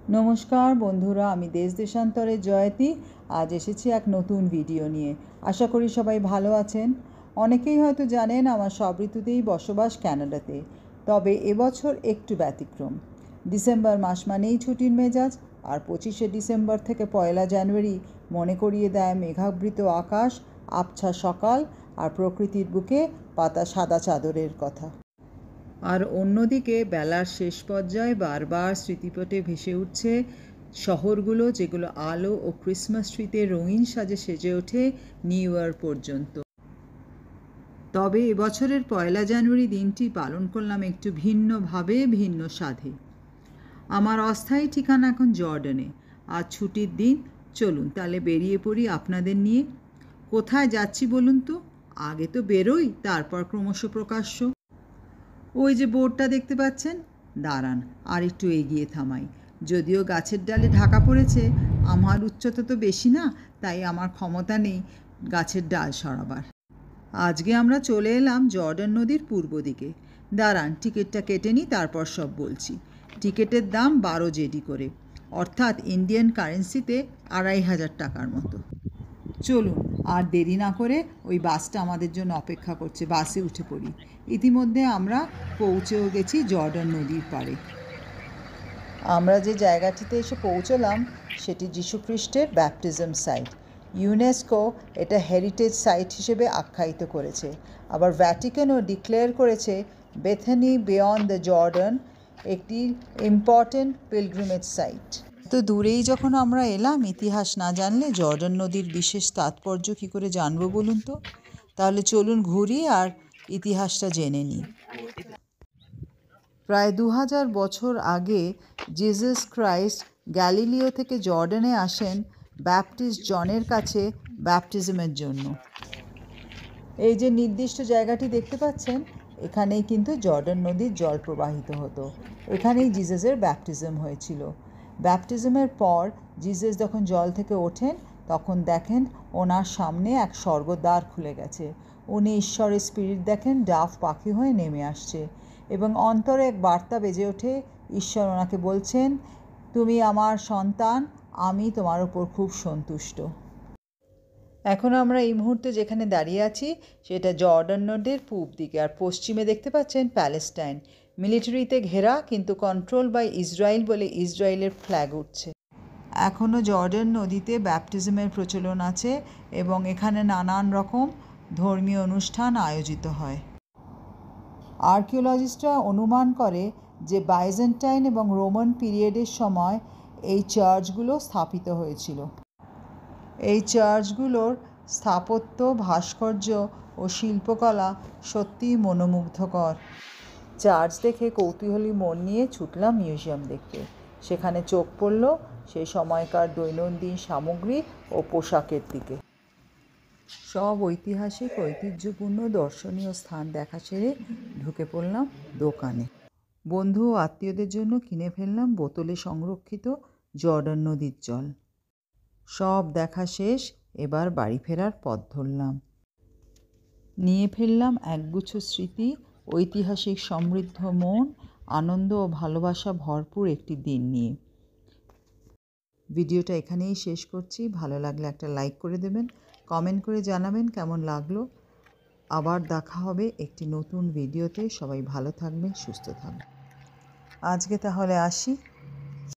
নমস্কার বন্ধুরা, আমি দেশ দেশান্তরের জয়তী। আজ এসেছি এক নতুন ভিডিও নিয়ে। আশা করি সবাই ভালো আছেন। অনেকেই হয়তো জানেন আমার সব ঋতুতেই বসবাস কানাডাতে, তবে এবছর একটু ব্যতিক্রম। ডিসেম্বর মাস মানেই ছুটির মেজাজ, আর 25শে ডিসেম্বর থেকে 1 জানুয়ারি মনে করিয়ে দেয় মেঘাবৃত আকাশ, আবছা সকাল আর প্রকৃতির বুকে পাতা সাদা চাদরের কথা। আর অন্যদিকে বেলার শেষ পর্যায়ে বারবার স্মৃতিপটে ভেসে উঠছে শহরগুলো, যেগুলো আলো ও ক্রিসমাস ট্রিতে রঙিন সাজে সেজে ওঠে নিউ ইয়ার পর্যন্ত। তবে এবছরের 1 জানুয়ারি দিনটি পালন করলাম একটু ভিন্নভাবে, ভিন্ন স্বাদে। আমার অস্থায়ী ঠিকানা এখন জর্ডানে। আজ ছুটির দিন, চলুন তাহলে বেরিয়ে পড়ি আপনাদের নিয়ে। কোথায় যাচ্ছি বলুন তো? আগে তো বেরোই, তারপর ক্রমশ প্রকাশ্য। ওই যে বোর্ডটা দেখতে পাচ্ছেন, দাঁড়ান আর একটু এগিয়ে থামাই। যদিও গাছের ডালে ঢাকা পড়েছে, আমার উচ্চতা তো বেশি না, তাই আমার ক্ষমতা নেই গাছের ডাল সরাবার। আজকে আমরা চলে এলাম জর্ডান নদীর পূর্ব দিকে। দাঁড়ান, টিকিটটা কেটে নিই, তারপর সব বলছি। টিকিটের দাম 12 জেডি করে, অর্থাৎ ইন্ডিয়ান কারেন্সিতে 2500 টাকার মতো। চলুন আর দেরি না করে, ওই বাসটা আমাদের জন্য অপেক্ষা করছে, বাসে উঠে পড়ি। ইতিমধ্যে আমরা পৌঁছেও গেছি জর্ডান নদীর পাড়ে। আমরা যে জায়গাটিতে এসে পৌঁছলাম সেটি যীশুখ্রিস্টের ব্যাপটিজম সাইট। ইউনেস্কো এটা হেরিটেজ সাইট হিসেবে আখ্যায়িত করেছে। আবার ভ্যাটিকানও ডিক্লেয়ার করেছে বেথনি বিয়ন্ড দ্য জর্ডান একটি ইম্পর্ট্যান্ট পিলগ্রিমেজ সাইট। তো দূরেই যখন আমরা এলাম, ইতিহাস না জানলে জর্ডান নদীর বিশেষ তাৎপর্য কী করে জানবো বলুন তো? তাহলে চলুন ঘুরি আর ইতিহাসটা জেনে নিই। প্রায় 2000 বছর আগে জিসাস ক্রাইস্ট গ্যালিলিও থেকে জর্ডানে আসেন ব্যাপটিস্ট জনের কাছে ব্যাপটিজমের জন্য। এই যে নির্দিষ্ট জায়গাটি দেখতে পাচ্ছেন, এখানেই কিন্তু জর্ডান নদীর জল প্রবাহিত হতো। এখানেই জিসাসের ব্যাপটিজম হয়েছিল। ব্যাপটিজমের পর জিসাস যখন জল থেকে ওঠেন, তখন দেখেন ওনার সামনে এক স্বর্গদ্বার খুলে গেছে। উনি ঈশ্বরের স্পিরিট দেখেন ডাফ পাখি হয়ে নেমে আসছে, এবং অন্তরে এক বার্তা বেজে ওঠে। ঈশ্বর ওনাকে বলছেন, তুমি আমার সন্তান, আমি তোমার উপর খুব সন্তুষ্ট। এখন আমরা এই মুহূর্তে যেখানে দাঁড়িয়ে আছি সেটা জর্ডান নদীর পূব দিকে, আর পশ্চিমে দেখতে পাচ্ছেন প্যালেস্টাইন। মিলিটারিতে ঘেরা, কিন্তু কন্ট্রোল বাই ইসরায়েল বলে ইসরায়েলের ফ্ল্যাগ উঠছে। এখনও জর্ডান নদীতে ব্যাপটিজমের প্রচলন আছে, এবং এখানে নানান রকম ধর্মীয় অনুষ্ঠান আয়োজিত হয়। আর্কিওলজিস্টরা অনুমান করে যে বাইজেন্টাইন এবং রোমান পিরিয়ডের সময় এই চার্চগুলো স্থাপিত হয়েছিল। এই চার্চগুলোর স্থাপত্য, ভাস্কর্য ও শিল্পকলা সত্যিই মনোমুগ্ধকর। চার্চ দেখে কৌতূহলী মন নিয়ে ছুটলাম মিউজিয়াম দেখতে। সেখানে চোখ পড়ল সেই সময়কার দৈনন্দিন সামগ্রী ও পোশাকের দিকে। সব ঐতিহাসিক ঐতিহ্যপূর্ণ দর্শনীয় স্থান দেখা সেরে ঢুকে পড়লাম দোকানে। বন্ধু ও আত্মীয়দের জন্য কিনে ফেললাম বোতলে সংরক্ষিত জর্ডান নদীর জল। সব দেখা শেষ, এবার বাড়ি ফেরার পথ ধরলাম। নিয়ে ফেললাম একগুচ্ছ স্মৃতি, ঐতিহাসিক সমৃদ্ধ মন, আনন্দ ও ভালোবাসা ভরপুর একটি দিন নিয়ে। ভিডিওটা এখানেই শেষ করছি। ভালো লাগলে একটা লাইক করে দেবেন, কমেন্ট করে জানাবেন কেমন লাগলো। আবার দেখা হবে একটি নতুন ভিডিওতে। সবাই ভালো থাকবেন, সুস্থ থাকবেন। আজকে তাহলে আসি।